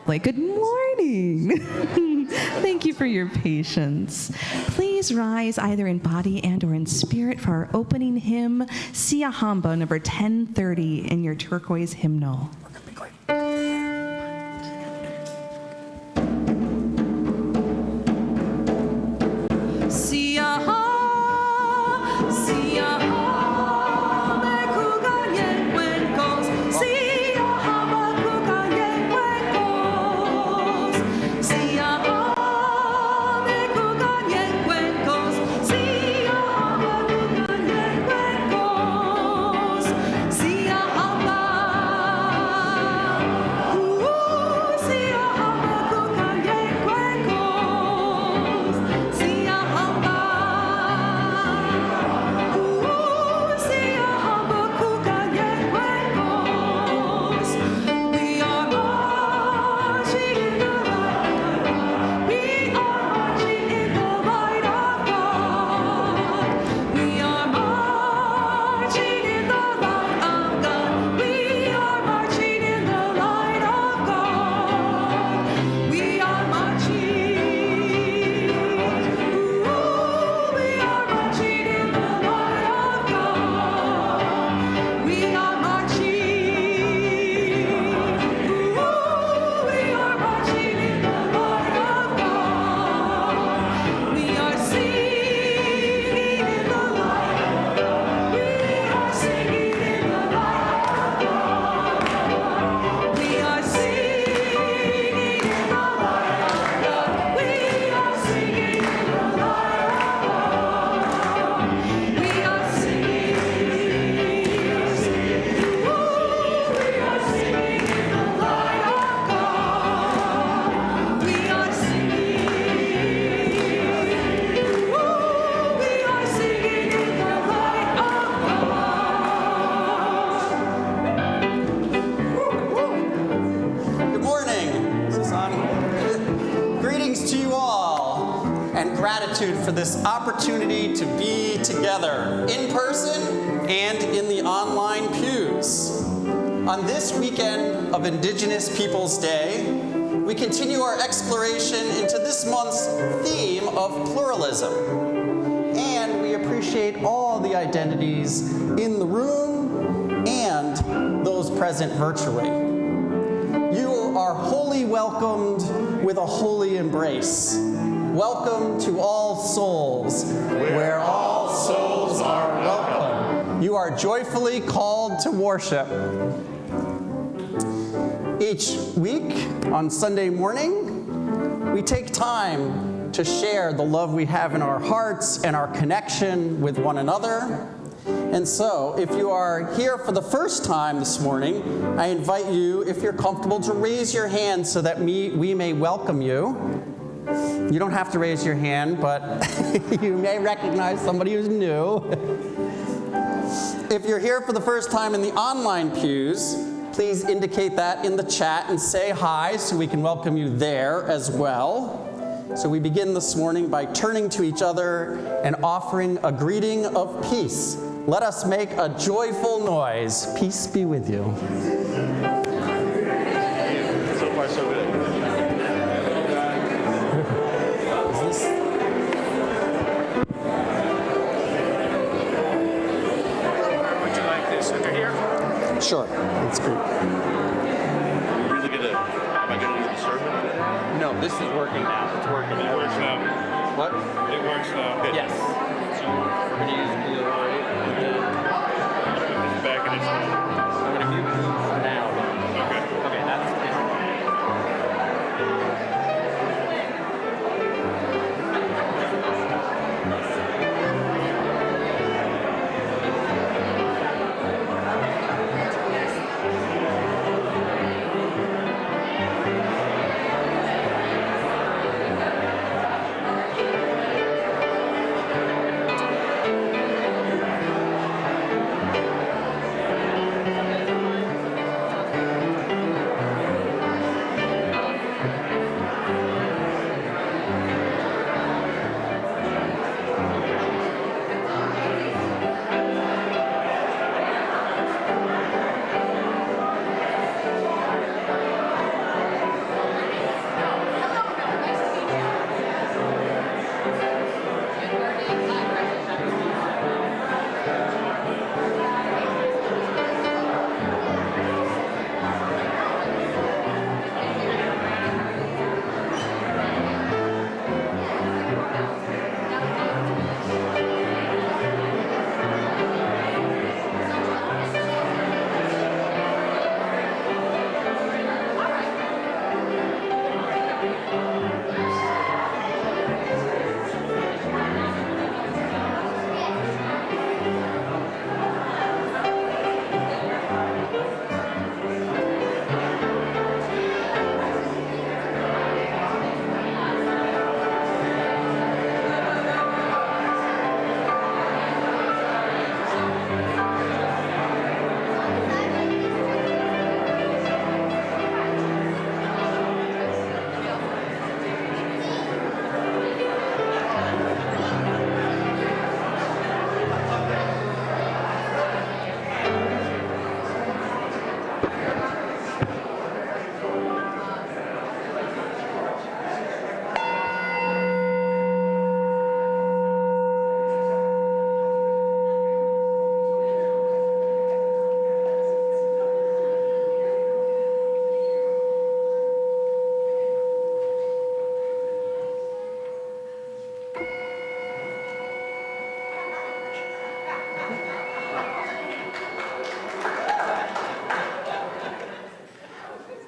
Like, good morning. Thank you for your patience. Please rise either in body and or in spirit for our opening hymn, Sia Hamba, number 1030 in your turquoise hymnal. For this opportunity to be together in person and in the online pews. On this weekend of Indigenous Peoples Day, we continue our exploration into this month's theme of pluralism. And we appreciate all the identities in the room and those present virtually. You are wholly welcomed with a holy embrace. Welcome to All Souls, where all souls are welcome. You are joyfully called to worship. Each week on Sunday morning, we take time to share the love we have in our hearts and our connection with one another. And so, if you are here for the first time this morning, I invite you, if you're comfortable, to raise your hand so that we may welcome you. You don't have to raise your hand, but you may recognize somebody who's new. If you're here for the first time in the online pews, please indicate that in the chat and say hi so we can welcome you there as well. So we begin this morning by turning to each other and offering a greeting of peace. Let us make a joyful noise. Peace be with you. So far, so good. Sure, that's great. Am I gonna do the sermon? No, this is working now. It's working now. It works now. What? It works now. Yes. So we're going to use blue, right? And then Put this back in its I'm going to mute blue for now. Okay. Okay, that's it.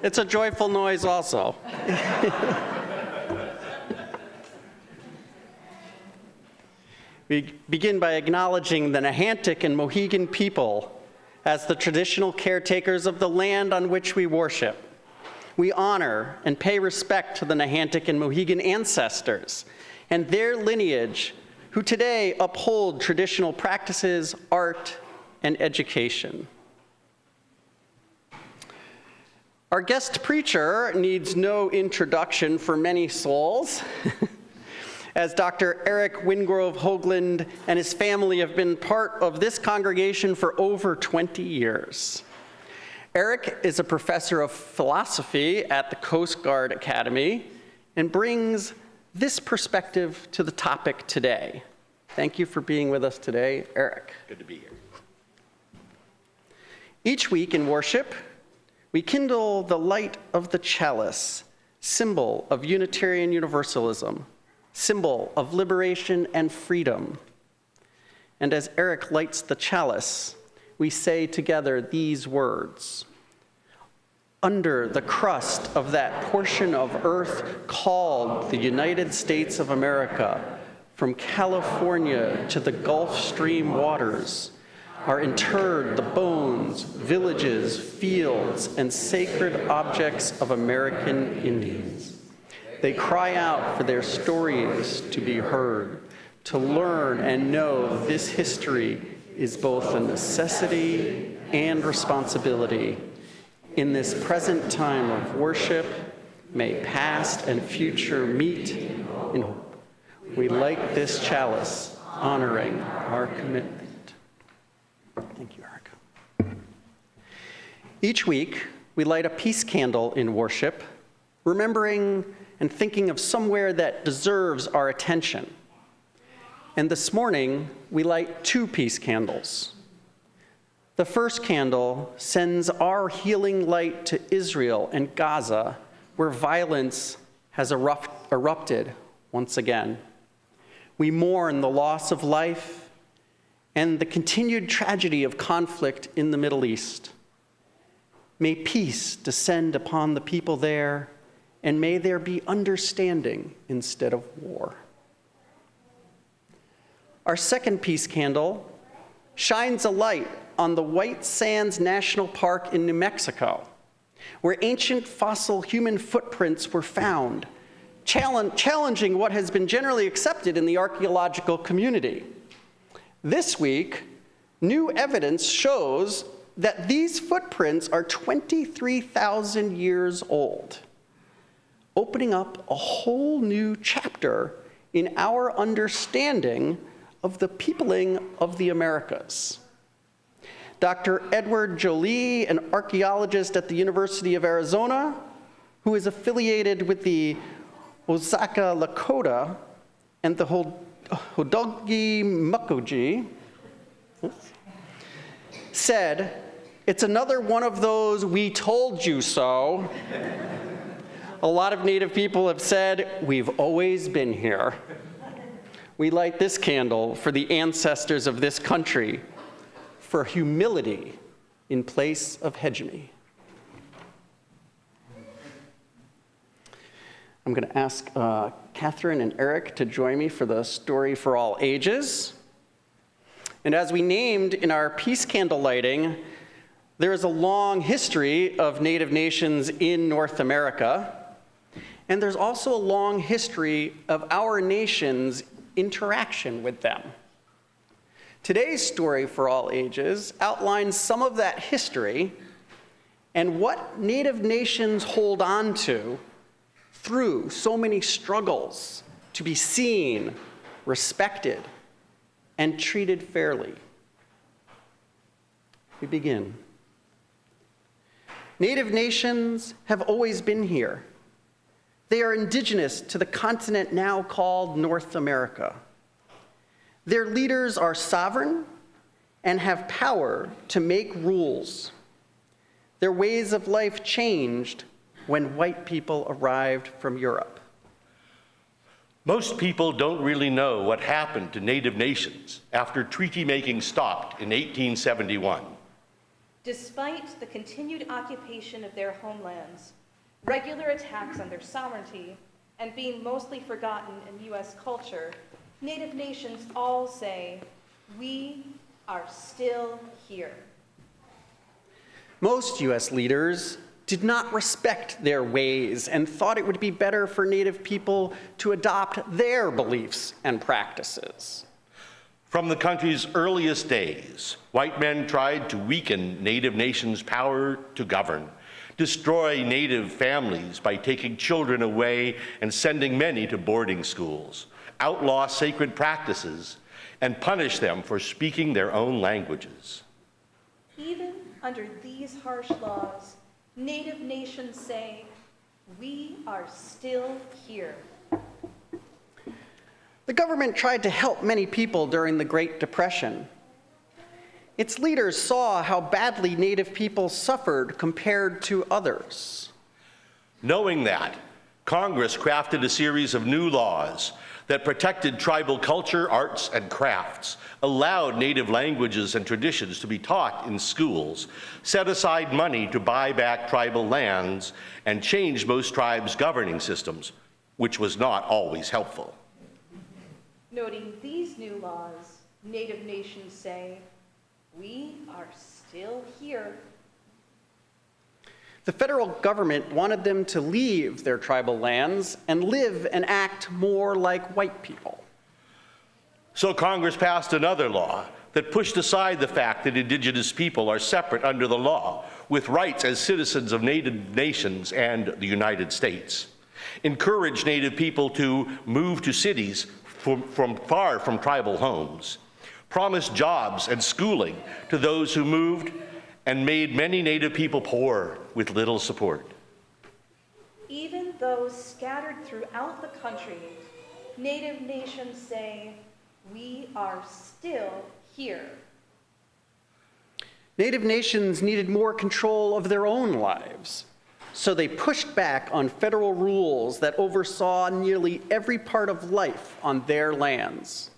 It's a joyful noise also. We begin by acknowledging the Nahantic and Mohegan people as the traditional caretakers of the land on which we worship. We honor and pay respect to the Nahantic and Mohegan ancestors and their lineage, who today uphold traditional practices, art, and education. Our guest preacher needs no introduction for many souls, as Dr. Eric Wingrove Hoagland and his family have been part of this congregation for over 20 years. Eric is a professor of philosophy at the Coast Guard Academy and brings this perspective to the topic today. Thank you for being with us today, Eric. Good to be here. Each week in worship, we kindle the light of the chalice, symbol of Unitarian Universalism, symbol of liberation and freedom. And as Eric lights the chalice, we say together these words: under the crust of that portion of earth called the United States of America, from California to the Gulf Stream waters, are interred the bones, villages, fields, and sacred objects of American Indians. They cry out for their stories to be heard, to learn and know this history is both a necessity and responsibility. In this present time of worship, may past and future meet in hope. We light this chalice, honoring our commitment. Thank you, Erica. Each week, we light a peace candle in worship, remembering and thinking of somewhere that deserves our attention. And this morning, we light 2 peace candles. The first candle sends our healing light to Israel and Gaza, where violence has erupted once again. We mourn the loss of life and the continued tragedy of conflict in the Middle East. May peace descend upon the people there, and may there be understanding instead of war. Our second peace candle shines a light on the White Sands National Park in New Mexico, where ancient fossil human footprints were found, challenging what has been generally accepted in the archaeological community. This week, new evidence shows that these footprints are 23,000 years old, opening up a whole new chapter in our understanding of the peopling of the Americas. Dr. Edward Jolie, an archaeologist at the University of Arizona, who is affiliated with the Osaka Lakota and the Hodoggi Mukoji, said, "It's another one of those 'we told you so.' A lot of Native people have said, 'We've always been here.' We light this candle for the ancestors of this country, for humility in place of hegemony." I'm going to ask Catherine and Eric to join me for the story for all ages. And as we named in our peace candle lighting, there is a long history of Native nations in North America, and there's also a long history of our nation's interaction with them. Today's story for all ages outlines some of that history and what Native nations hold on to through so many struggles to be seen, respected, and treated fairly. We begin. Native nations have always been here. They are indigenous to the continent now called North America. Their leaders are sovereign and have power to make rules. Their ways of life changed when white people arrived from Europe. Most people don't really know what happened to Native nations after treaty making stopped in 1871. Despite the continued occupation of their homelands, regular attacks on their sovereignty, and being mostly forgotten in U.S. culture, Native nations all say, "We are still here." Most U.S. leaders did not respect their ways and thought it would be better for Native people to adopt their beliefs and practices. From the country's earliest days, white men tried to weaken Native nations' power to govern, destroy Native families by taking children away and sending many to boarding schools, outlaw sacred practices, and punish them for speaking their own languages. Even under these harsh laws, Native nations say, "We are still here." The government tried to help many people during the Great Depression. Its leaders saw how badly Native people suffered compared to others. Knowing that, Congress crafted a series of new laws that protected tribal culture, arts, and crafts, allowed Native languages and traditions to be taught in schools, set aside money to buy back tribal lands, and changed most tribes' governing systems, which was not always helpful. Noting these new laws, Native nations say, "We are still here." The federal government wanted them to leave their tribal lands and live and act more like white people. So Congress passed another law that pushed aside the fact that Indigenous people are separate under the law, with rights as citizens of Native nations and the United States, encouraged Native people to move to cities from far from tribal homes, promised jobs and schooling to those who moved, and made many Native people poor with little support. Even though scattered throughout the country, Native nations say, "We are still here." Native nations needed more control of their own lives, so they pushed back on federal rules that oversaw nearly every part of life on their lands.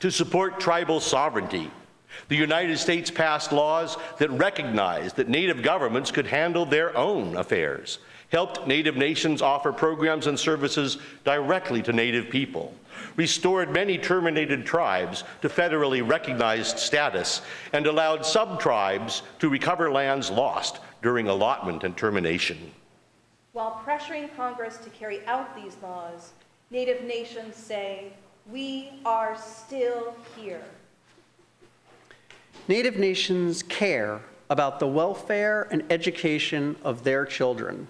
To support tribal sovereignty, the United States passed laws that recognized that Native governments could handle their own affairs, helped Native nations offer programs and services directly to Native people, restored many terminated tribes to federally recognized status, and allowed sub-tribes to recover lands lost during allotment and termination. While pressuring Congress to carry out these laws, Native nations say, "We are still here." Native nations care about the welfare and education of their children.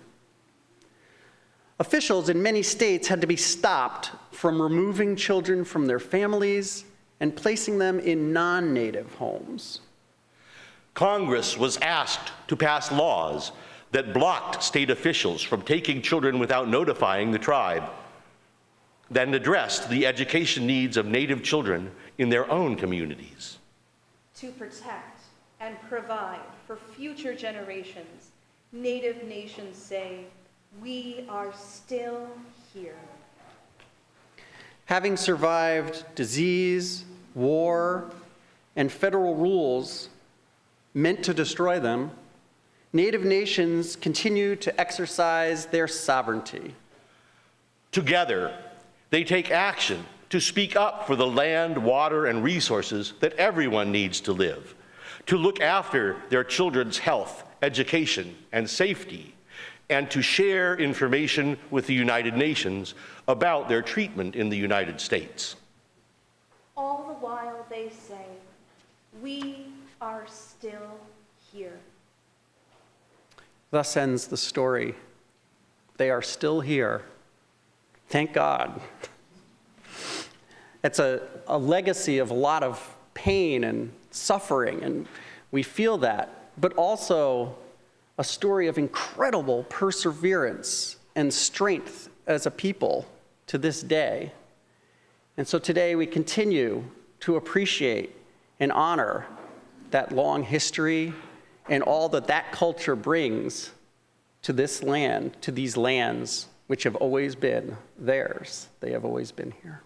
Officials in many states had to be stopped from removing children from their families and placing them in non-Native homes. Congress was asked to pass laws that blocked state officials from taking children without notifying the tribe, then addressed the education needs of Native children in their own communities. To protect and provide for future generations, Native nations say, "We are still here." Having survived disease, war, and federal rules meant to destroy them, Native nations continue to exercise their sovereignty. Together, they take action to speak up for the land, water, and resources that everyone needs to live, to look after their children's health, education, and safety, and to share information with the United Nations about their treatment in the United States. All the while they say, "We are still here." Thus ends the story. They are still here. Thank God. It's a legacy of a lot of pain and suffering, and we feel that, but also a story of incredible perseverance and strength as a people to this day. And so today we continue to appreciate and honor that long history and all that that culture brings to this land, to these lands, which have always been theirs. They have always been here.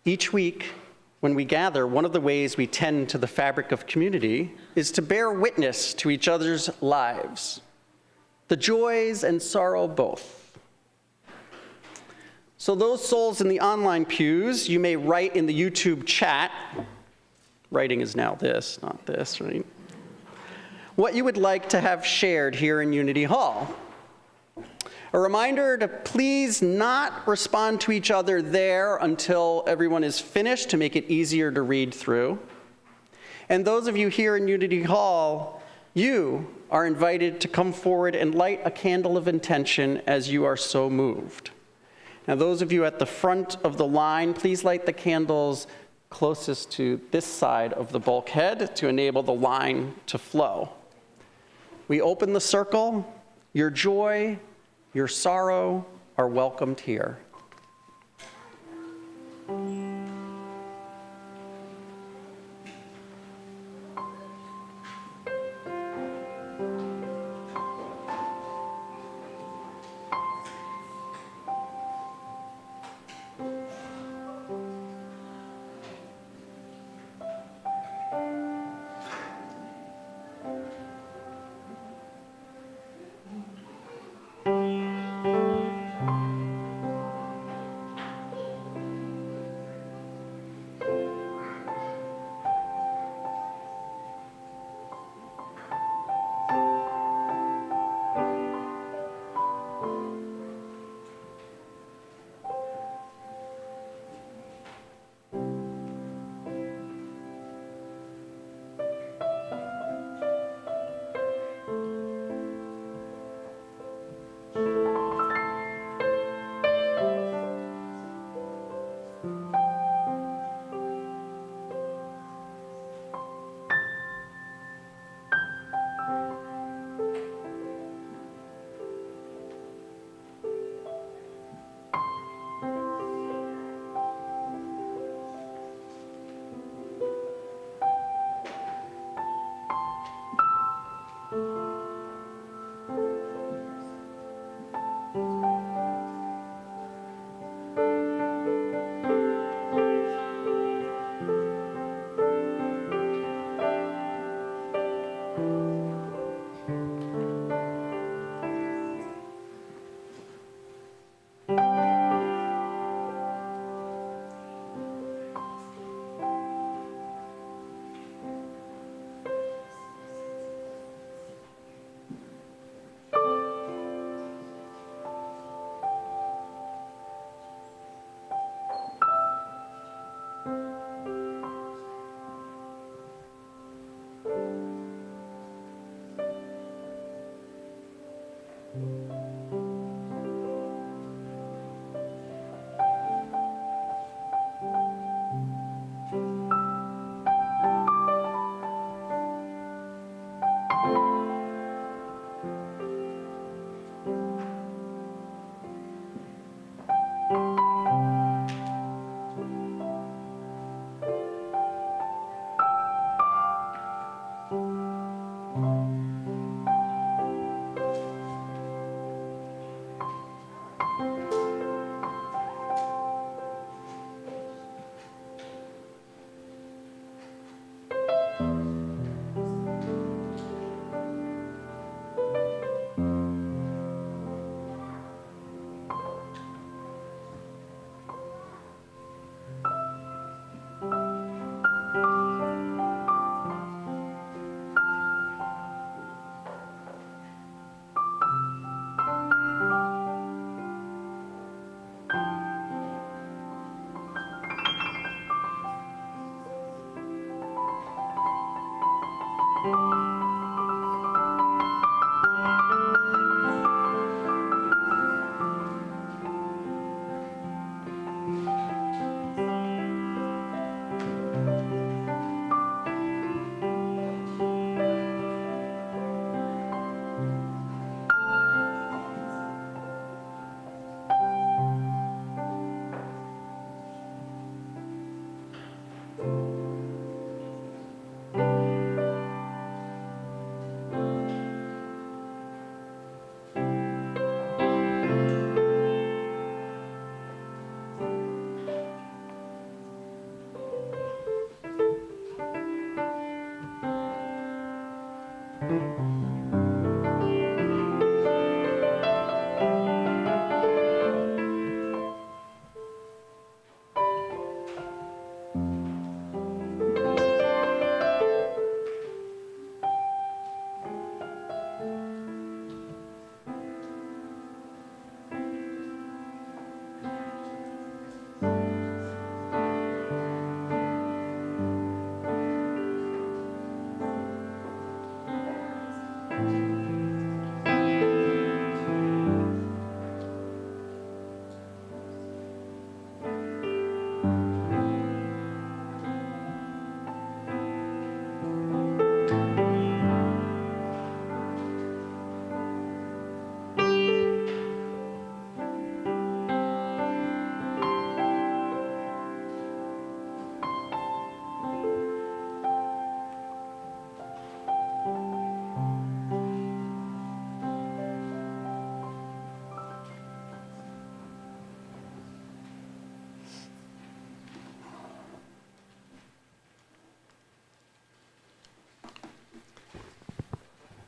Each week, when we gather, one of the ways we tend to the fabric of community is to bear witness to each other's lives, the joys and sorrow both. So those souls in the online pews, you may write in the YouTube chat, writing is now this, not this, right? What you would like to have shared here in Unity Hall. A reminder to please not respond to each other there until everyone is finished to make it easier to read through. And those of you here in Unity Hall, you are invited to come forward and light a candle of intention as you are so moved. Now, those of you at the front of the line, please light the candles closest to this side of the bulkhead to enable the line to flow. We open the circle. Your joy, your sorrow are welcomed here.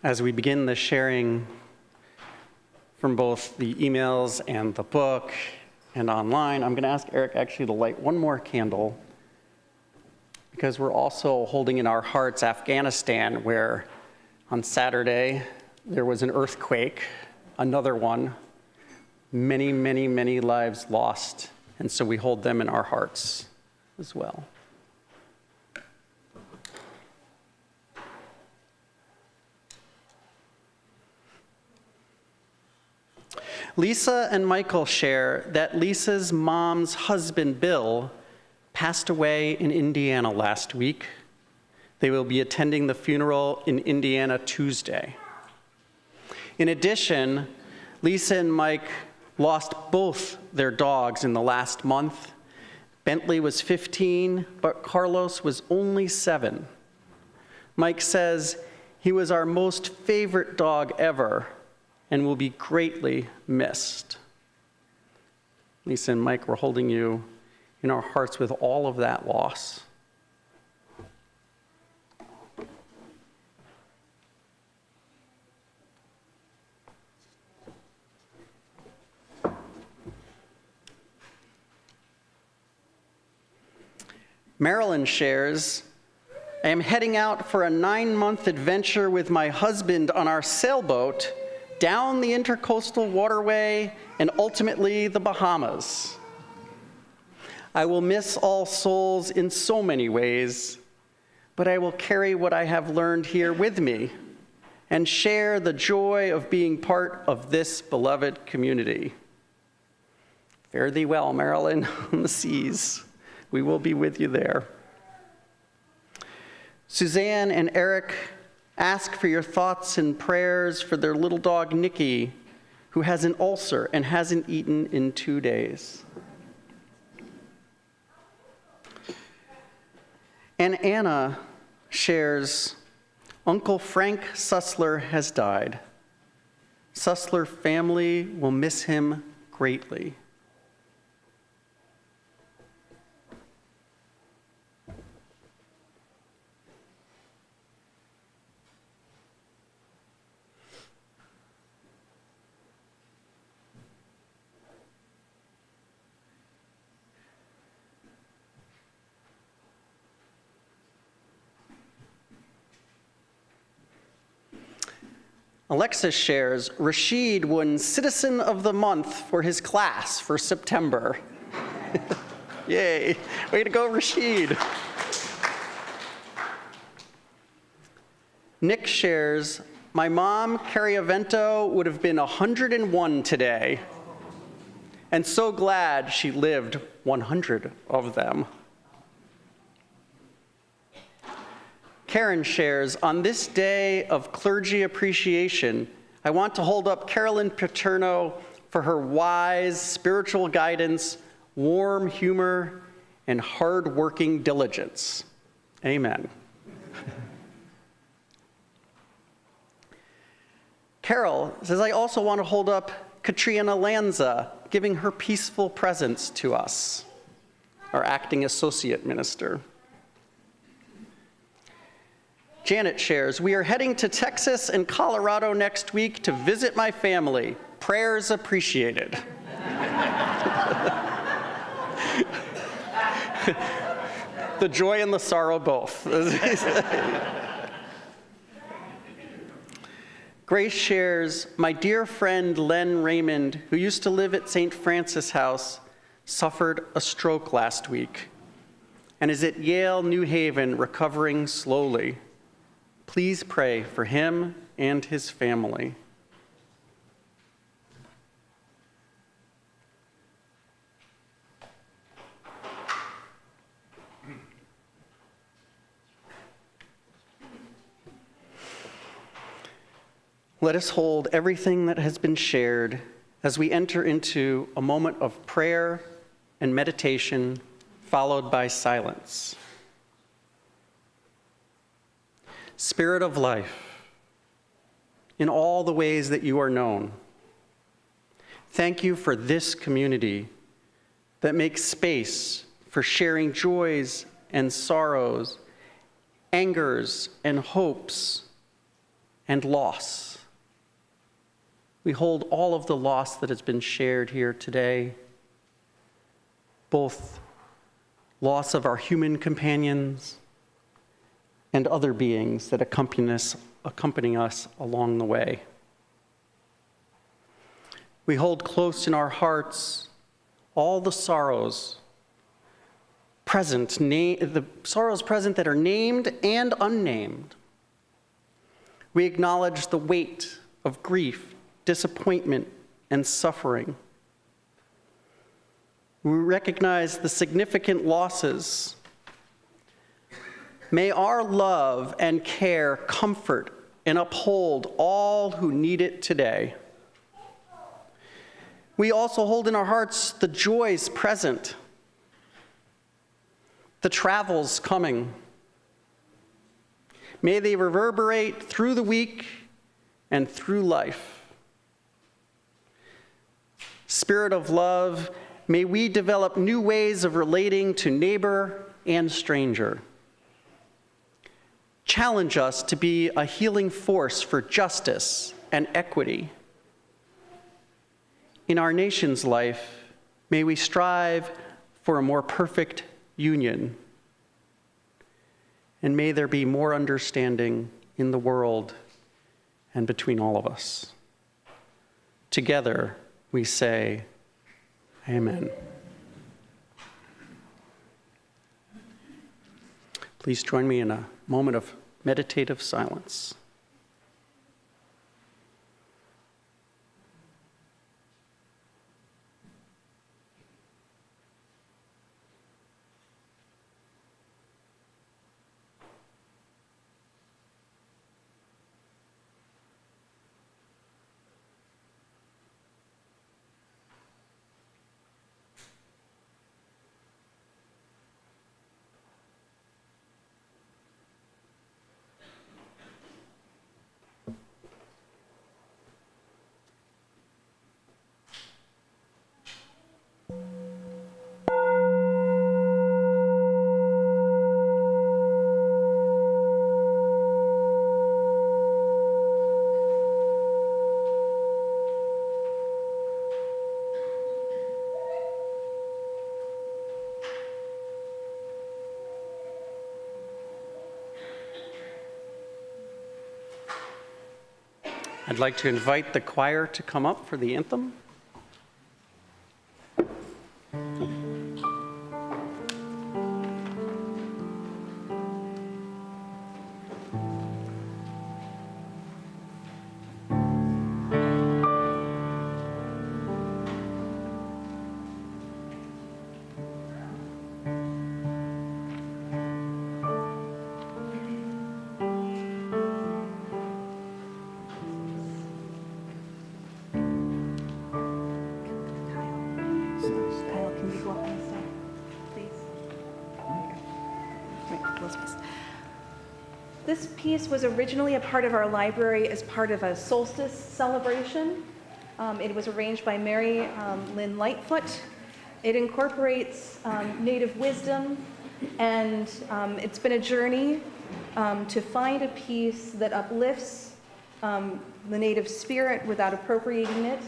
as we begin the sharing from both the emails and the book and online, I'm going to ask Eric actually to light one more candle, because we're also holding in our hearts Afghanistan, where on Saturday there was an earthquake, another one, many, many, many lives lost, and so we hold them in our hearts as well. Lisa and Michael share that Lisa's mom's husband, Bill, passed away in Indiana last week. They will be attending the funeral in Indiana Tuesday. In addition, Lisa and Mike lost both their dogs in the last month. Bentley was 15, but Carlos was only 7. Mike says he was our most favorite dog ever and will be greatly missed. Lisa and Mike, we're holding you in our hearts with all of that loss. Marilyn shares, I am heading out for a 9-month adventure with my husband on our sailboat down the Intercoastal Waterway and ultimately the Bahamas. I will miss All Souls in so many ways, but I will carry what I have learned here with me and share the joy of being part of this beloved community. Fare thee well, Marilyn, on the seas. We will be with you there. Suzanne and Eric ask for your thoughts and prayers for their little dog, Nikki, who has an ulcer and hasn't eaten in 2 days. And Anna shares, Uncle Frank Sussler has died. Sussler family will miss him greatly. Alexis shares, Rashid won Citizen of the Month for his class for September. Yay, way to go, Rashid. Nick shares, my mom, Carrie Avento, would have been 101 today, and so glad she lived 100 of them. Karen shares, on this day of clergy appreciation, I want to hold up Carolyn Paterno for her wise spiritual guidance, warm humor, and hard-working diligence. Amen. Carol says, I also want to hold up Katrina Lanza, giving her peaceful presence to us, our acting associate minister. Janet shares, we are heading to Texas and Colorado next week to visit my family. Prayers appreciated. The joy and the sorrow both. Grace shares, my dear friend Len Raymond, who used to live at St. Francis House, suffered a stroke last week and is at Yale New Haven recovering slowly. Please pray for him and his family. Let us hold everything that has been shared as we enter into a moment of prayer and meditation, followed by silence. Spirit of life, in all the ways that you are known, thank you for this community that makes space for sharing joys and sorrows, angers and hopes, and loss. We hold all of the loss that has been shared here today, both loss of our human companions and other beings that accompany us along the way. We hold close in our hearts all the sorrows present, the sorrows present that are named and unnamed. We acknowledge the weight of grief, disappointment, and suffering. We recognize the significant losses. May our love and care comfort and uphold all who need it today. We also hold in our hearts the joys present, the travels coming. May they reverberate through the week and through life. Spirit of love, may we develop new ways of relating to neighbor and stranger. Challenge us to be a healing force for justice and equity. In our nation's life, may we strive for a more perfect union. And may there be more understanding in the world and between all of us. Together, we say, Amen. Please join me in a moment of meditative silence. I'd like to invite the choir to come up for the anthem. This piece was originally a part of our library as part of a solstice celebration. It was arranged by Mary Lynn Lightfoot. It incorporates Native wisdom, and it's been a journey to find a piece that uplifts the Native spirit without appropriating it.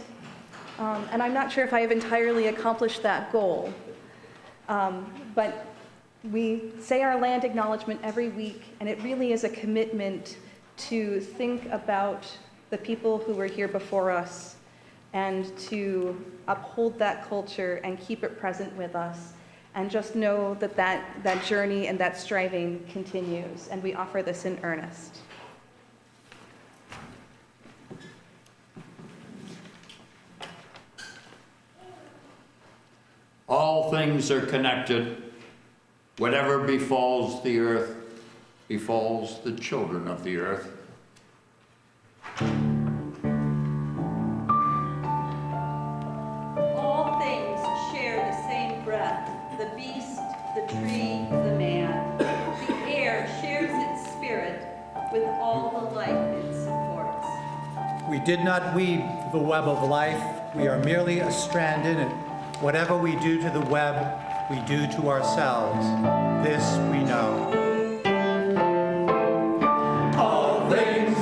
And I'm not sure if I have entirely accomplished that goal, but we say our land acknowledgement every week, and it really is a commitment to think about the people who were here before us and to uphold that culture and keep it present with us, and just know that that journey and that striving continues, and we offer this in earnest. All things are connected. Whatever befalls the earth befalls the children of the earth. All things share the same breath, the beast, the tree, the man. The air shares its spirit with all the life it supports. We did not weave the web of life. We are merely a strand in it. Whatever we do to the web, we do to ourselves. This we know. All things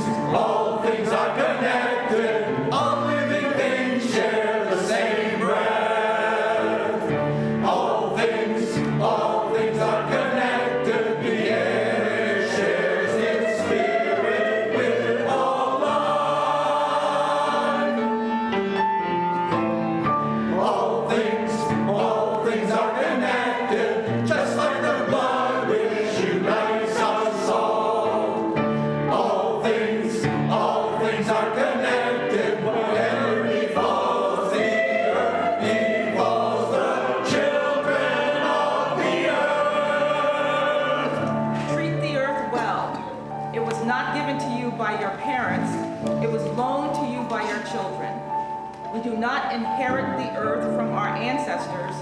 do not inherit the earth from our ancestors,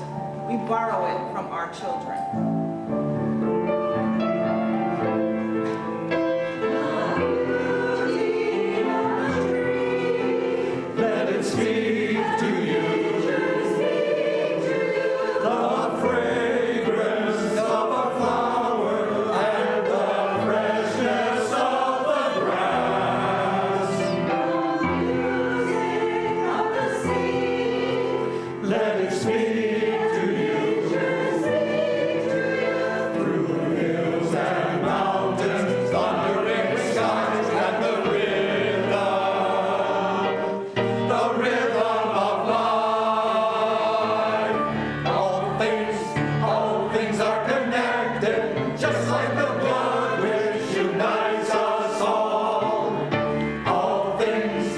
we borrow it from our children. Let it speak to you. The fragrance of a flower and the freshness of the grass. Let it speak to you. Through hills and mountains, thundering skies, and the rhythm of life. All things are connected, just like the blood which unites us all. All things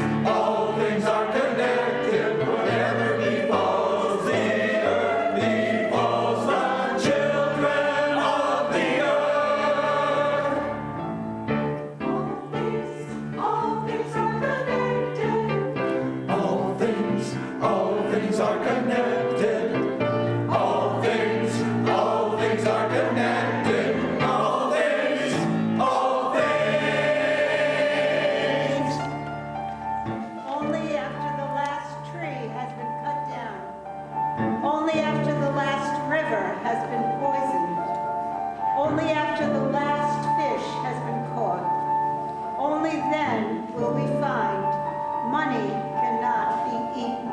are connected, whatever befalls the earth, befalls the children of the earth. All things are connected. All things are connected. All things are connected. All things. Only after the last tree has been cut down, only after the last river has been poisoned, only after the last fish has been caught, only then will we find money cannot be eaten.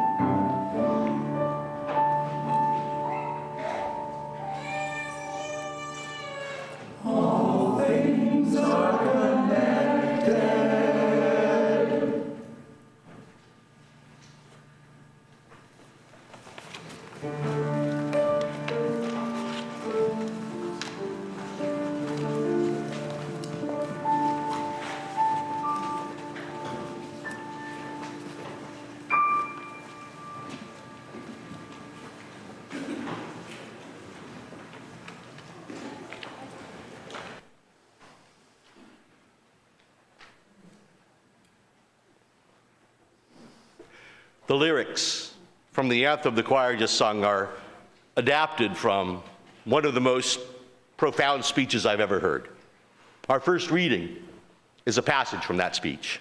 All things are connected. The lyrics from the anthem the choir just sung are adapted from one of the most profound speeches I've ever heard. Our first reading is a passage from that speech.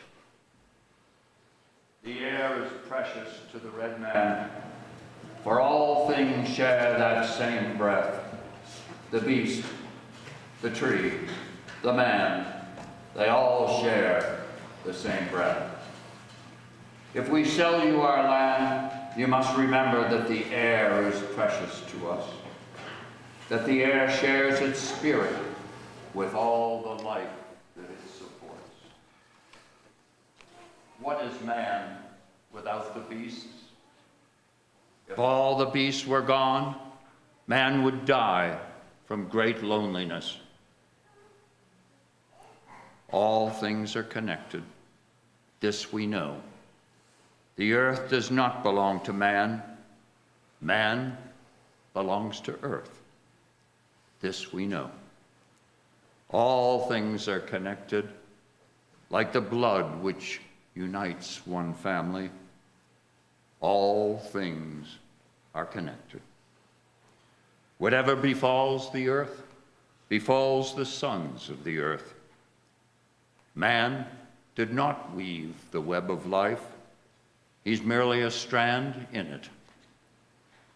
The air is precious to the red man, for all things share that same breath. The beast, the tree, the man, they all share the same breath. If we sell you our land, you must remember that the air is precious to us, that the air shares its spirit with all the life that it supports. What is man without the beasts? If all the beasts were gone, man would die from great loneliness. All things are connected. This we know. The earth does not belong to man. Man belongs to earth. This we know. All things are connected, like the blood which unites one family. All things are connected. Whatever befalls the earth, befalls the sons of the earth. Man did not weave the web of life. He's merely a strand in it.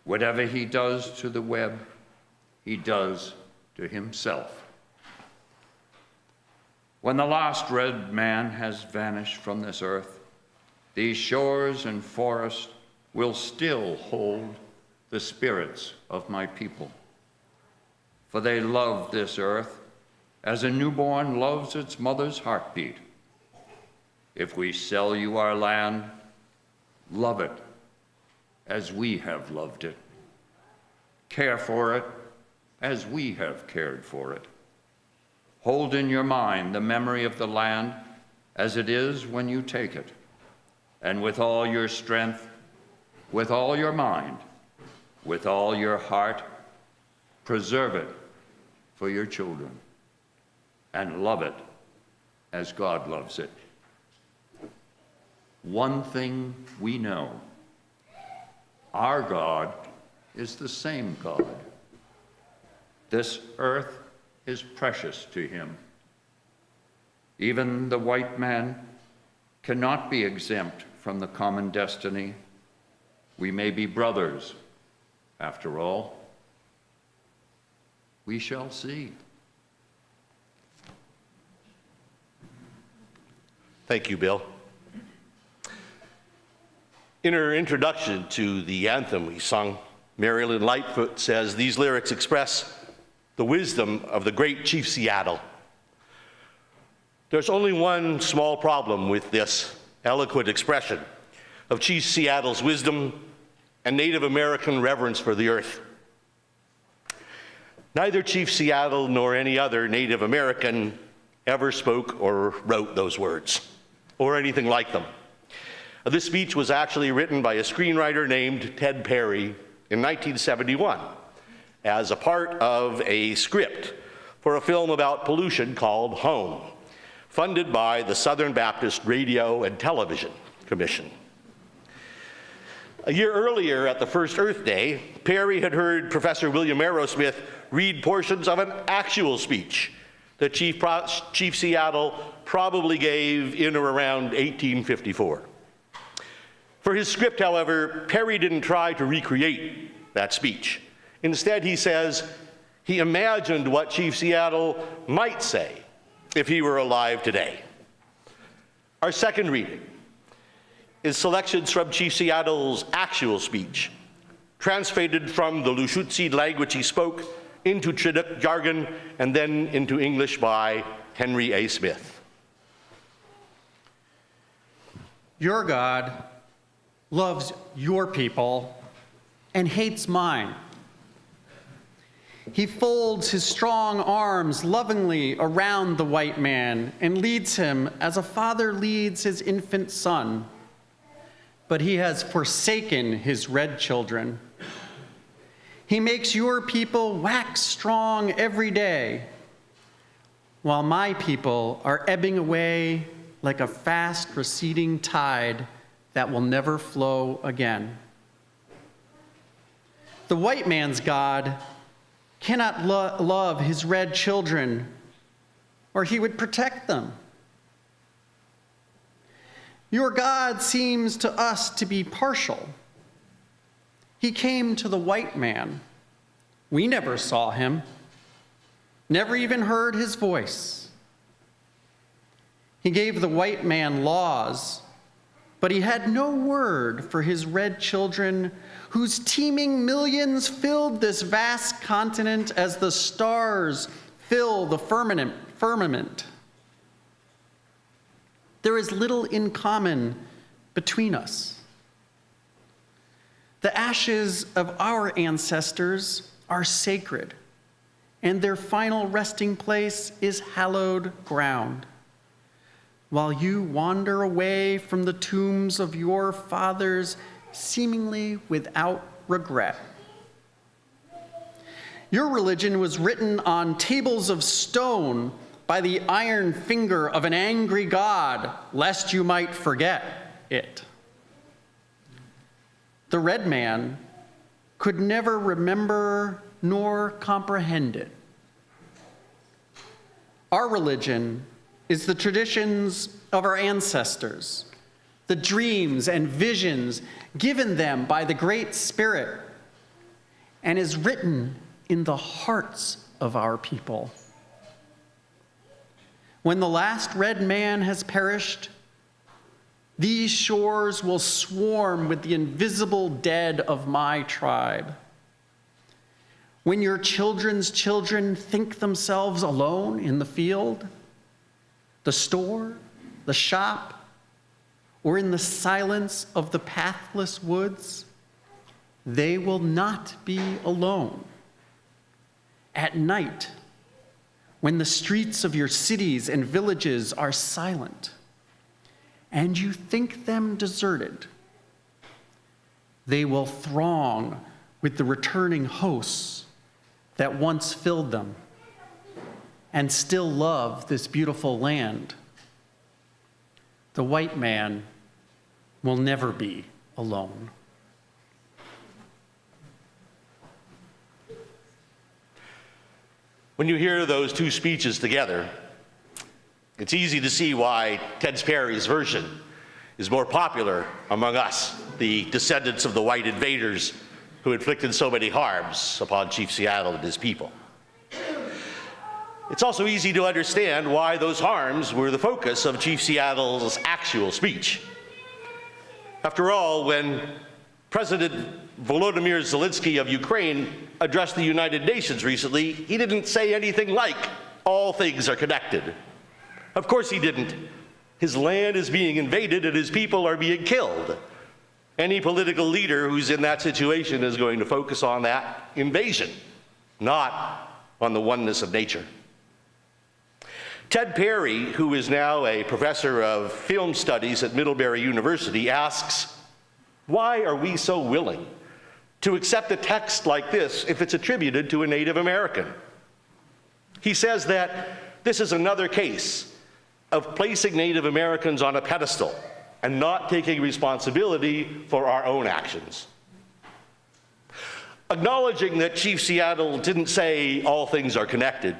Whatever he does to the web, he does to himself. When the last red man has vanished from this earth, these shores and forests will still hold the spirits of my people. For they love this earth as a newborn loves its mother's heartbeat. If we sell you our land, love it as we have loved it. Care for it as we have cared for it. Hold in your mind the memory of the land as it is when you take it, and with all your strength, with all your mind, with all your heart, preserve it for your children, and love it as God loves it. One thing we know, Our God is the same God. This earth is precious to him. Even the white man cannot be exempt from the common destiny. We may be brothers, after all. We shall see. Thank you, Bill. In her introduction to the anthem we sung, Marilyn Lightfoot says these lyrics express the wisdom of the great Chief Seattle. There's only one small problem with this eloquent expression of Chief Seattle's wisdom and Native American reverence for the earth. Neither Chief Seattle nor any other Native American ever spoke or wrote those words, or anything like them. This speech was actually written by a screenwriter named Ted Perry in 1971 as a part of a script for a film about pollution called Home, funded by the Southern Baptist Radio and Television Commission. A year earlier at the first Earth Day, Perry had heard Professor William Arrowsmith read portions of an actual speech that Chief Seattle probably gave in or around 1854. For his script, however, Perry didn't try to recreate that speech. Instead, he says he imagined what Chief Seattle might say if he were alive today. Our second reading is selections from Chief Seattle's actual speech, translated from the Lushootseed language he spoke into Chinook jargon and then into English by Henry A. Smith. Your God loves your people and hates mine. He folds his strong arms lovingly around the white man and leads him as a father leads his infant son. But he has forsaken his red children. He makes your people wax strong every day, while my people are ebbing away like a fast receding tide that will never flow again. The white man's God cannot love his red children, or he would protect them. Your God seems to us to be partial. He came to the white man. We never saw him, never even heard his voice. He gave the white man laws, but he had no word for his red children, whose teeming millions filled this vast continent as the stars fill the firmament. There is little in common between us. The ashes of our ancestors are sacred, and their final resting place is hallowed ground. While you wander away from the tombs of your fathers, seemingly without regret. Your religion was written on tables of stone by the iron finger of an angry God, lest you might forget it. The red man could never remember nor comprehend it. Our religion is the traditions of our ancestors, the dreams and visions given them by the Great Spirit, and is written in the hearts of our people. When the last red man has perished, these shores will swarm with the invisible dead of my tribe. When your children's children think themselves alone in the field, the store, the shop, or in the silence of the pathless woods, they will not be alone. At night, when the streets of your cities and villages are silent, and you think them deserted, they will throng with the returning hosts that once filled them and still love this beautiful land. The white man will never be alone. When you hear those two speeches together, it's easy to see why Ted Perry's version is more popular among us, the descendants of the white invaders who inflicted so many harms upon Chief Seattle and his people. It's also easy to understand why those harms were the focus of Chief Seattle's actual speech. After all, when President Volodymyr Zelensky of Ukraine addressed the United Nations recently, he didn't say anything like, "All things are connected." Of course he didn't. His land is being invaded and his people are being killed. Any political leader who's in that situation is going to focus on that invasion, not on the oneness of nature. Ted Perry, who is now a professor of film studies at Middlebury University, asks, why are we so willing to accept a text like this if it's attributed to a Native American? He says that this is another case of placing Native Americans on a pedestal and not taking responsibility for our own actions. Acknowledging that Chief Seattle didn't say all things are connected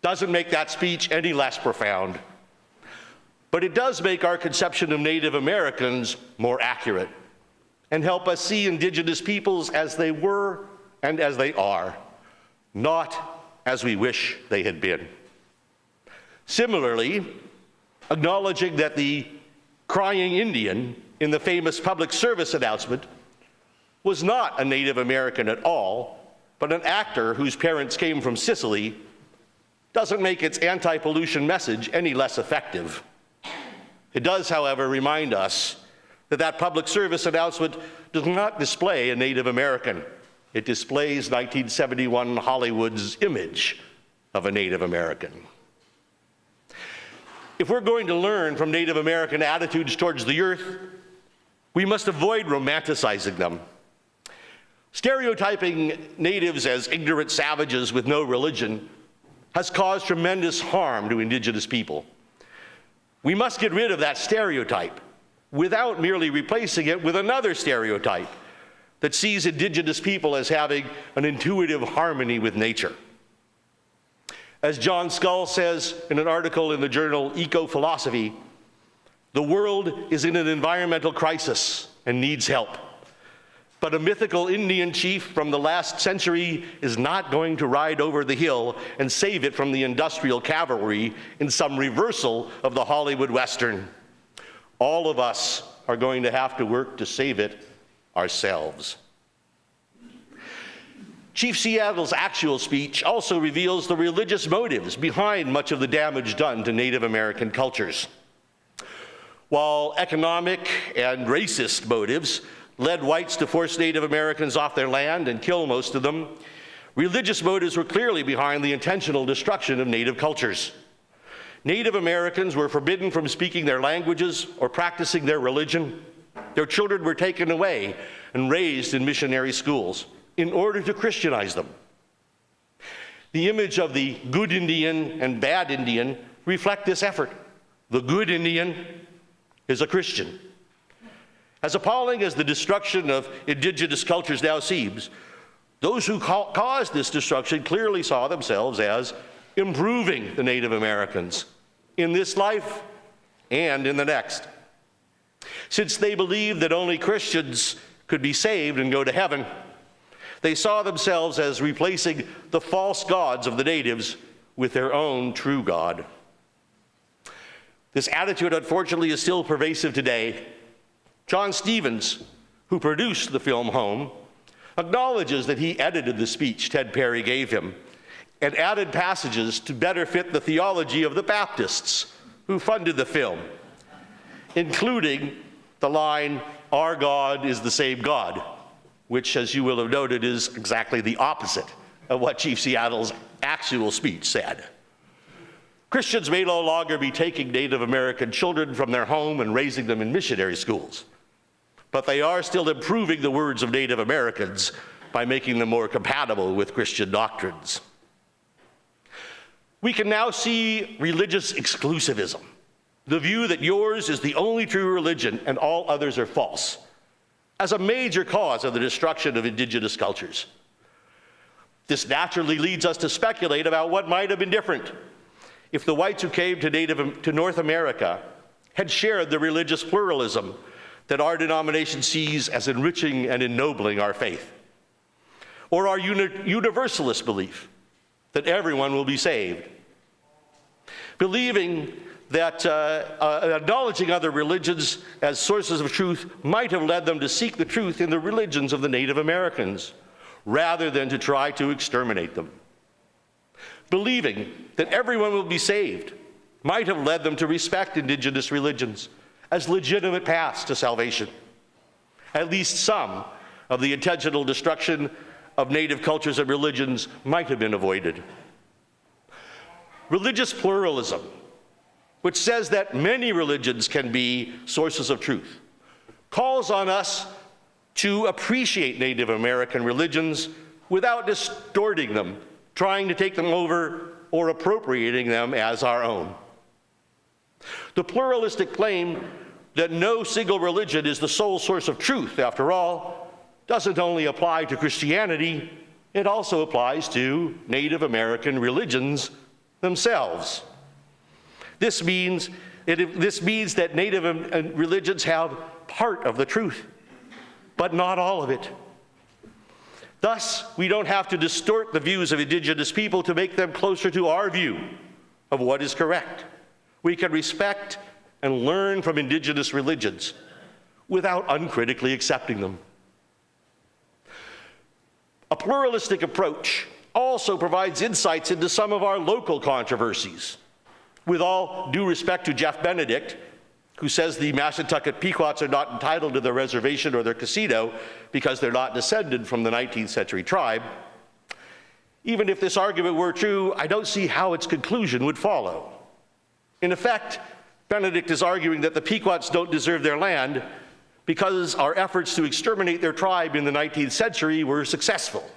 doesn't make that speech any less profound, but it does make our conception of Native Americans more accurate and help us see Indigenous peoples as they were and as they are, not as we wish they had been. Similarly, acknowledging that the crying Indian in the famous public service announcement was not a Native American at all, but an actor whose parents came from Sicily, doesn't make its anti-pollution message any less effective. It does, however, remind us that that public service announcement does not display a Native American. It displays 1971 Hollywood's image of a Native American. If we're going to learn from Native American attitudes towards the earth, we must avoid romanticizing them. Stereotyping natives as ignorant savages with no religion has caused tremendous harm to Indigenous people. We must get rid of that stereotype without merely replacing it with another stereotype that sees Indigenous people as having an intuitive harmony with nature. As John Scull says in an article in the journal Eco-Philosophy, the world is in an environmental crisis and needs help. But a mythical Indian chief from the last century is not going to ride over the hill and save it from the industrial cavalry in some reversal of the Hollywood Western. All of us are going to have to work to save it ourselves. Chief Seattle's actual speech also reveals the religious motives behind much of the damage done to Native American cultures. While economic and racist motives led whites to force Native Americans off their land and kill most of them, religious motives were clearly behind the intentional destruction of Native cultures. Native Americans were forbidden from speaking their languages or practicing their religion. Their children were taken away and raised in missionary schools in order to Christianize them. The image of the good Indian and bad Indian reflect this effort. The good Indian is a Christian. As appalling as the destruction of Indigenous cultures now seems, those who caused this destruction clearly saw themselves as improving the Native Americans in this life and in the next. Since they believed that only Christians could be saved and go to heaven, they saw themselves as replacing the false gods of the natives with their own true God. This attitude, unfortunately, is still pervasive today. John Stevens, who produced the film Home, acknowledges that he edited the speech Ted Perry gave him and added passages to better fit the theology of the Baptists who funded the film, including the line, "Our God is the same God," which, as you will have noted, is exactly the opposite of what Chief Seattle's actual speech said. Christians may no longer be taking Native American children from their home and raising them in missionary schools, but they are still improving the words of Native Americans by making them more compatible with Christian doctrines. We can now see religious exclusivism, the view that yours is the only true religion and all others are false, as a major cause of the destruction of Indigenous cultures. This naturally leads us to speculate about what might have been different if the whites who came to North America had shared the religious pluralism that our denomination sees as enriching and ennobling our faith, or our universalist belief that everyone will be saved. Believing that acknowledging other religions as sources of truth might have led them to seek the truth in the religions of the Native Americans, rather than to try to exterminate them. Believing that everyone will be saved might have led them to respect indigenous religions as legitimate paths to salvation. At least some of the intentional destruction of native cultures and religions might have been avoided. Religious pluralism, which says that many religions can be sources of truth, calls on us to appreciate Native American religions without distorting them, trying to take them over, or appropriating them as our own. The pluralistic claim that no single religion is the sole source of truth, after all, doesn't only apply to Christianity, it also applies to Native American religions themselves. This means that Native religions have part of the truth, but not all of it. Thus, we don't have to distort the views of Indigenous people to make them closer to our view of what is correct. We can respect and learn from Indigenous religions without uncritically accepting them. A pluralistic approach also provides insights into some of our local controversies. With all due respect to Jeff Benedict, who says the Mashantucket Pequots are not entitled to their reservation or their casino because they're not descended from the 19th century tribe, even if this argument were true, I don't see how its conclusion would follow. In effect, Benedict is arguing that the Pequots don't deserve their land because our efforts to exterminate their tribe in the 19th century were successful.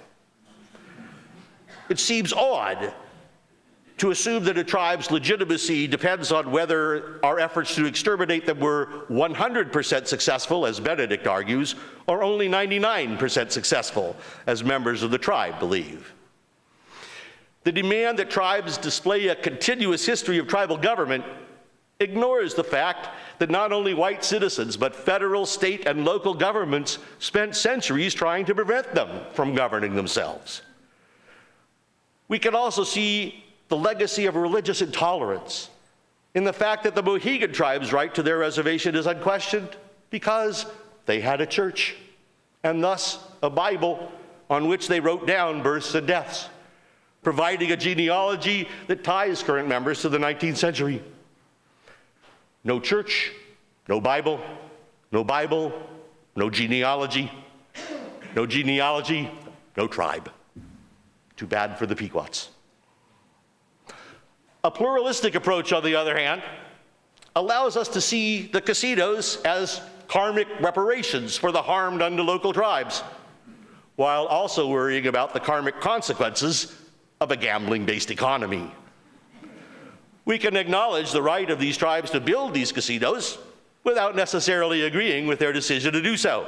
It seems odd to assume that a tribe's legitimacy depends on whether our efforts to exterminate them were 100% successful, as Benedict argues, or only 99% successful, as members of the tribe believe. The demand that tribes display a continuous history of tribal government ignores the fact that not only white citizens, but federal, state, and local governments spent centuries trying to prevent them from governing themselves. We can also see the legacy of religious intolerance in the fact that the Mohegan tribe's right to their reservation is unquestioned because they had a church and thus a Bible on which they wrote down births and deaths, providing a genealogy that ties current members to the 19th century. No church, no Bible, no Bible, no genealogy, no genealogy, no tribe. Too bad for the Pequots. A pluralistic approach, on the other hand, allows us to see the casinos as karmic reparations for the harm done to local tribes, while also worrying about the karmic consequences of a gambling-based economy. We can acknowledge the right of these tribes to build these casinos without necessarily agreeing with their decision to do so.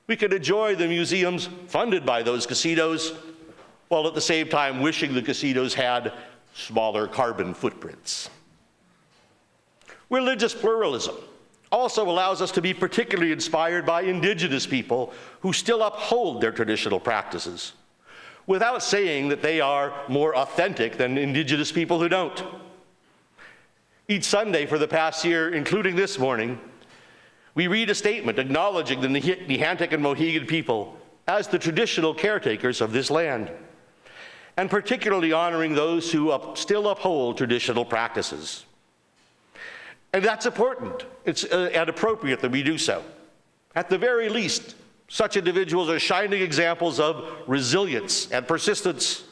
We can enjoy the museums funded by those casinos while at the same time wishing the casinos had smaller carbon footprints. Religious pluralism also allows us to be particularly inspired by Indigenous people who still uphold their traditional practices, without saying that they are more authentic than Indigenous people who don't. Each Sunday for the past year, including this morning, we read a statement acknowledging the Niantic and Mohegan people as the traditional caretakers of this land, and particularly honoring those who still uphold traditional practices. And that's important. It's and appropriate that we do so. At the very least, such individuals are shining examples of resilience and persistence.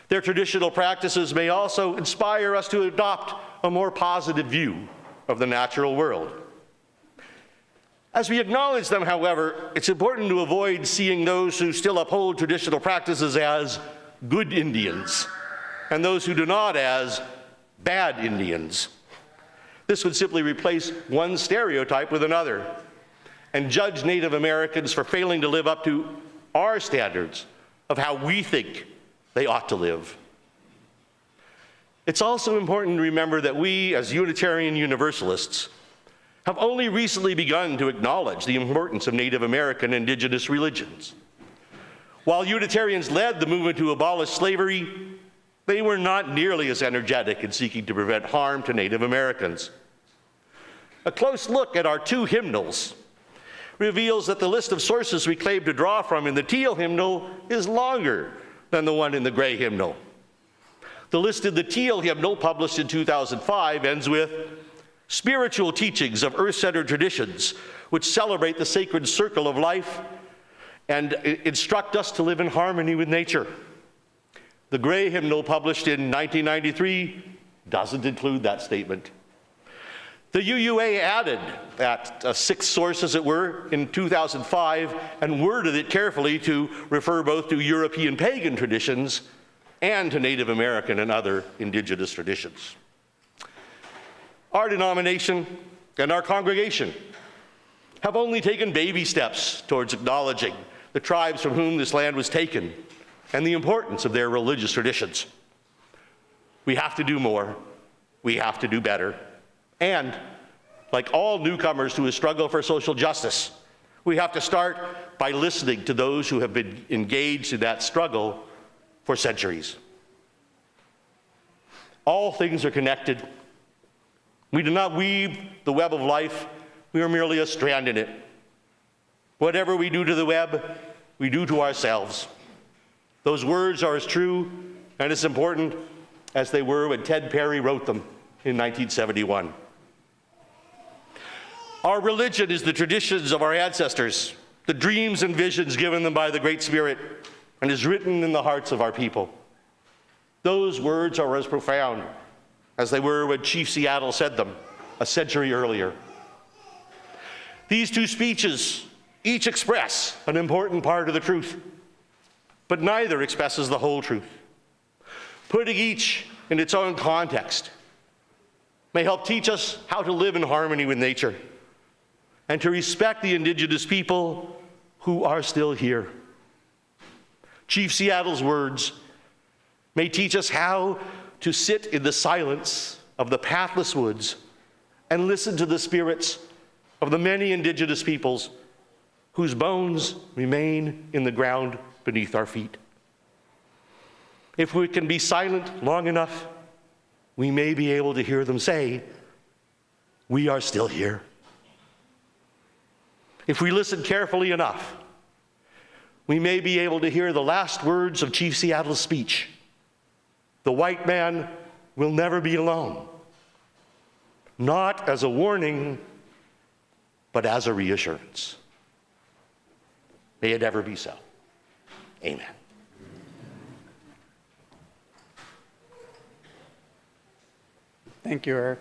Their traditional practices may also inspire us to adopt a more positive view of the natural world. As we acknowledge them, however, it's important to avoid seeing those who still uphold traditional practices as good Indians, and those who do not as bad Indians. This would simply replace one stereotype with another and judge Native Americans for failing to live up to our standards of how we think they ought to live. It's also important to remember that we, as Unitarian Universalists, have only recently begun to acknowledge the importance of Native American indigenous religions. While Unitarians led the movement to abolish slavery, they were not nearly as energetic in seeking to prevent harm to Native Americans. A close look at our two hymnals reveals that the list of sources we claim to draw from in the teal hymnal is longer than the one in the gray hymnal. The list in the teal hymnal, published in 2005, ends with spiritual teachings of earth-centered traditions which celebrate the sacred circle of life and instruct us to live in harmony with nature. The gray hymnal, published in 1993, doesn't include that statement. The UUA added that sixth source, as it were, in 2005 and worded it carefully to refer both to European pagan traditions and to Native American and other indigenous traditions. Our denomination and our congregation have only taken baby steps towards acknowledging the tribes from whom this land was taken and the importance of their religious traditions. We have to do more. We have to do better. And, like all newcomers to a struggle for social justice, we have to start by listening to those who have been engaged in that struggle for centuries. All things are connected. We do not weave the web of life. We are merely a strand in it. Whatever we do to the web, we do to ourselves. Those words are as true and as important as they were when Ted Perry wrote them in 1971. Our religion is the traditions of our ancestors, the dreams and visions given them by the Great Spirit, and is written in the hearts of our people. Those words are as profound as they were when Chief Seattle said them a century earlier. These two speeches each express an important part of the truth, but neither expresses the whole truth. Putting each in its own context may help teach us how to live in harmony with nature and to respect the indigenous people who are still here. Chief Seattle's words may teach us how to sit in the silence of the pathless woods and listen to the spirits of the many indigenous peoples whose bones remain in the ground beneath our feet. If we can be silent long enough, we may be able to hear them say, "We are still here." If we listen carefully enough, we may be able to hear the last words of Chief Seattle's speech. The white man will never be alone, not as a warning, but as a reassurance. May it ever be so. Amen. Thank you, Eric.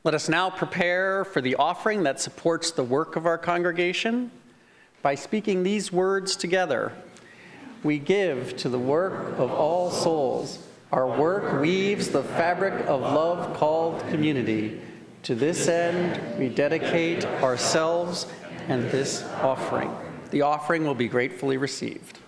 Let us now prepare for the offering that supports the work of our congregation. By speaking these words together, we give to the work of all souls. Our work weaves the fabric of love called community. To this end, we dedicate ourselves and this offering. The offering will be gratefully received.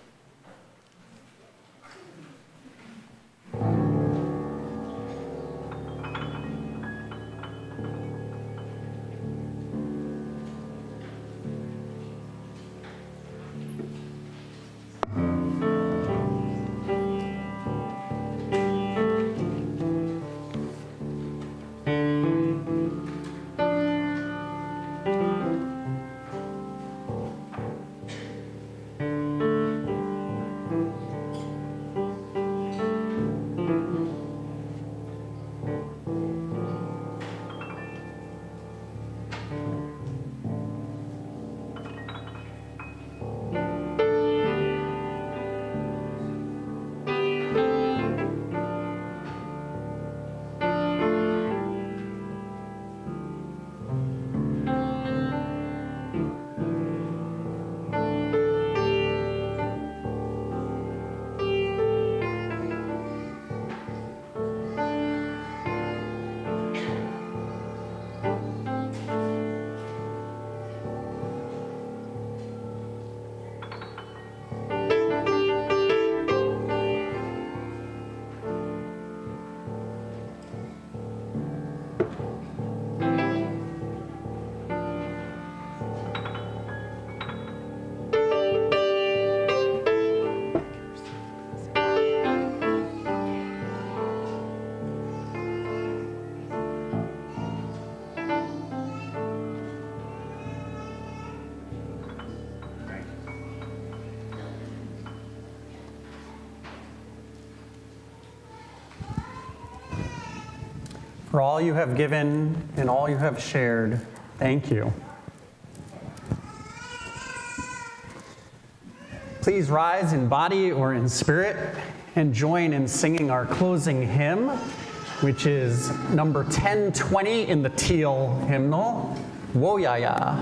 For all you have given and all you have shared, thank you. Please rise in body or in spirit and join in singing our closing hymn, which is number 1020 in the teal hymnal, Woyaya.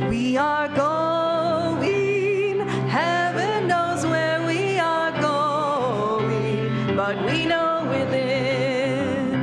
We are going, heaven knows where we are going, but we know within,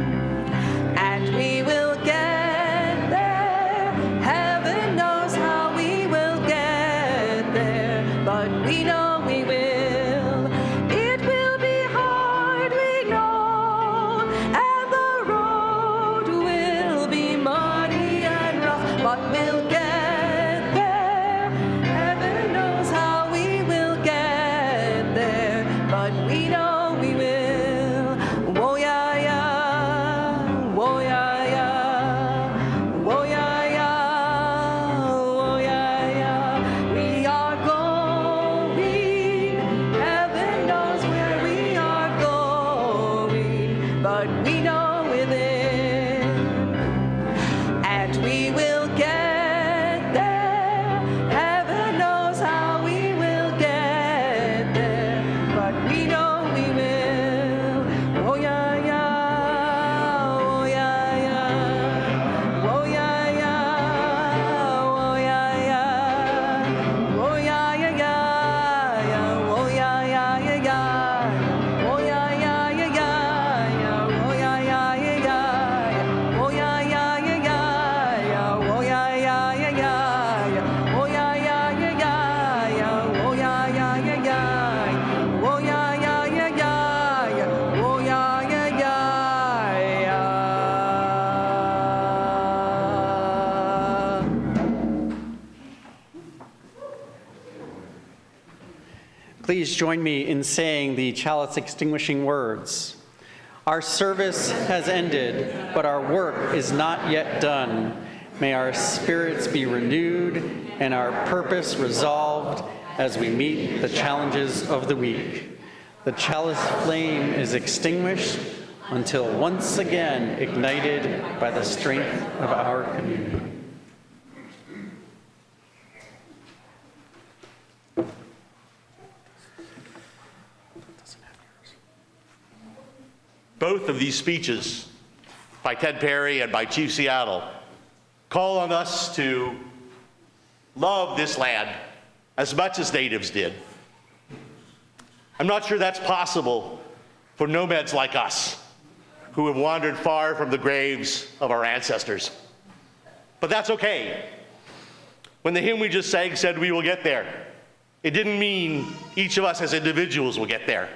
and we will get there. Heaven knows how we will get there, but we know we will. It will be hard, we know, and the road will be muddy and rough, but we'll get there. Heaven knows how we will get there, but we know we will. Whoa, yeah, yeah. Whoa, yeah, yeah. Whoa, yeah, yeah. Whoa, yeah, yeah. We are going. Heaven knows where we are going, but we know within, and we will get there. Heaven knows how we will get there, but we know we will. Oh yeah, yeah. Oh yeah, yeah. Oh yeah, yeah. Oh yeah, yeah. Oh yeah, yeah, yeah. Oh yeah, yeah, yeah, yeah. Oh yeah, yeah, yeah, yeah. Oh yeah, yeah, yeah, yeah. Oh yeah, yeah, yeah, yeah. Oh yeah, yeah, yeah, yeah. Oh yeah, yeah, yeah, yeah. Oh yeah, yeah, yeah, yeah. Oh yeah, yeah, yeah, yeah. Oh yeah, yeah, yeah. Please join me in saying the chalice extinguishing words. Our service has ended, but our work is not yet done. May our spirits be renewed and our purpose resolved as we meet the challenges of the week. The chalice flame is extinguished until once again ignited by the strength of our community. Both of these speeches by Ted Perry and by Chief Seattle call on us to love this land as much as natives did. I'm not sure that's possible for nomads like us who have wandered far from the graves of our ancestors. But that's okay. When the hymn we just sang said we will get there, it didn't mean each of us as individuals will get there.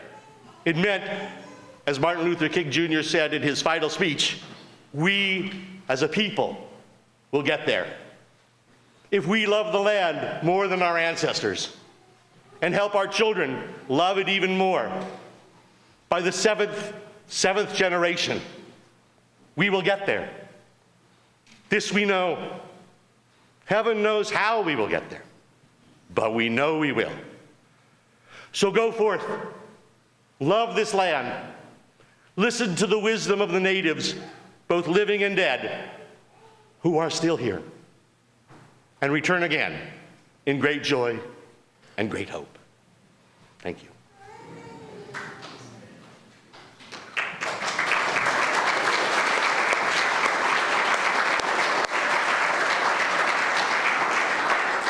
It meant, as Martin Luther King Jr. said in his final speech, we as a people will get there. If we love the land more than our ancestors and help our children love it even more, by the seventh generation, we will get there. This we know. Heaven knows how we will get there, but we know we will. So go forth, love this land, listen to the wisdom of the natives, both living and dead, who are still here, and return again in great joy and great hope. Thank you.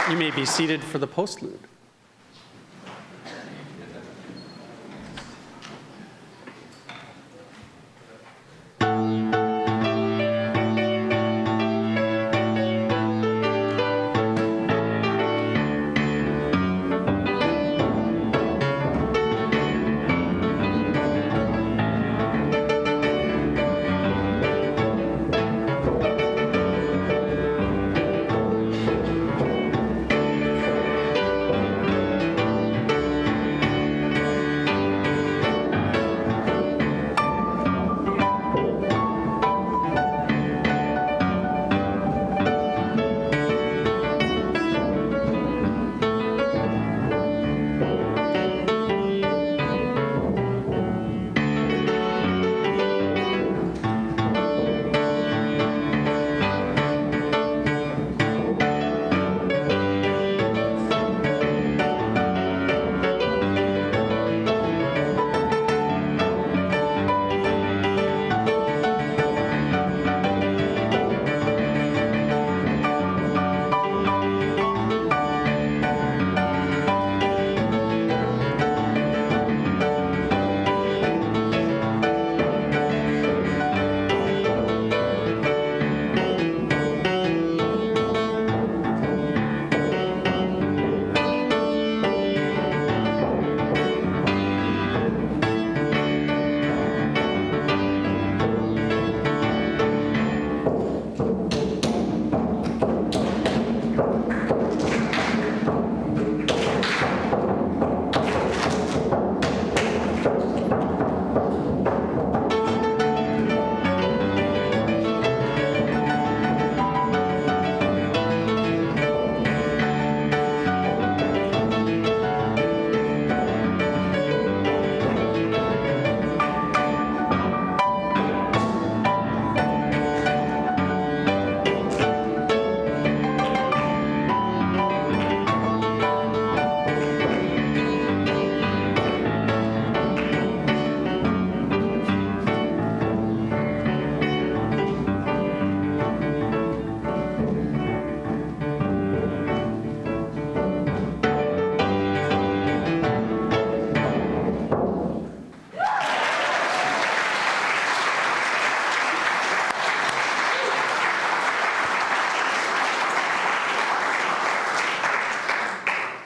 You may be seated for the postlude.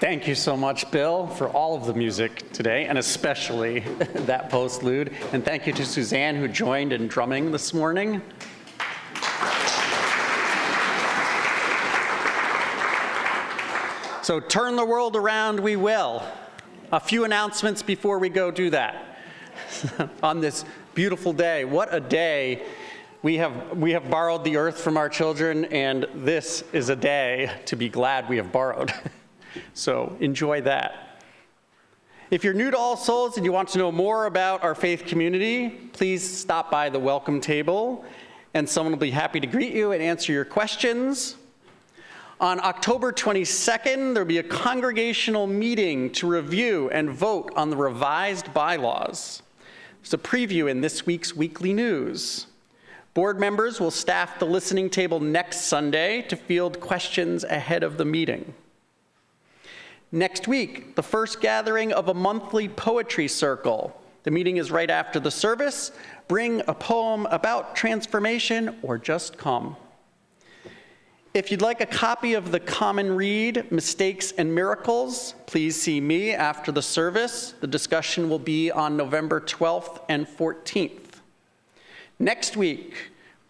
Thank you so much, Bill, for all of the music today, and especially that postlude. And thank you to Suzanne, who joined in drumming this morning. So turn the world around we will. A few announcements before we go do that. On this beautiful day, what a day. We have borrowed the earth from our children, and this is a day to be glad we have borrowed. So enjoy that. If you're new to All Souls and you want to know more about our faith community, please stop by the welcome table, and someone will be happy to greet you and answer your questions. On October 22nd, there'll be a congregational meeting to review and vote on the revised bylaws. There's a preview in this week's weekly news. Board members will staff the listening table next Sunday to field questions ahead of the meeting. Next week, the first gathering of a monthly poetry circle. The meeting is right after the service. Bring a poem about transformation or just come. If you'd like a copy of the Common Read, Mistakes and Miracles, please see me after the service. The discussion will be on November 12th and 14th. Next week,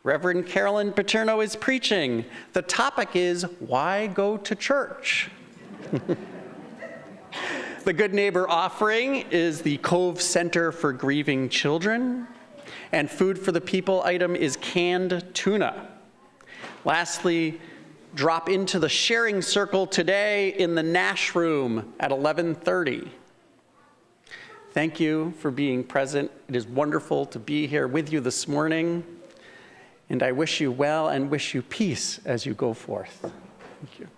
Reverend Carolyn Paterno is preaching. The topic is, why go to church? The Good Neighbor offering is the Cove Center for Grieving Children. And Food for the People item is canned tuna. Lastly, drop into the sharing circle today in the Nash Room at 11:30. Thank you for being present. It is wonderful to be here with you this morning. And I wish you well and wish you peace as you go forth. Thank you.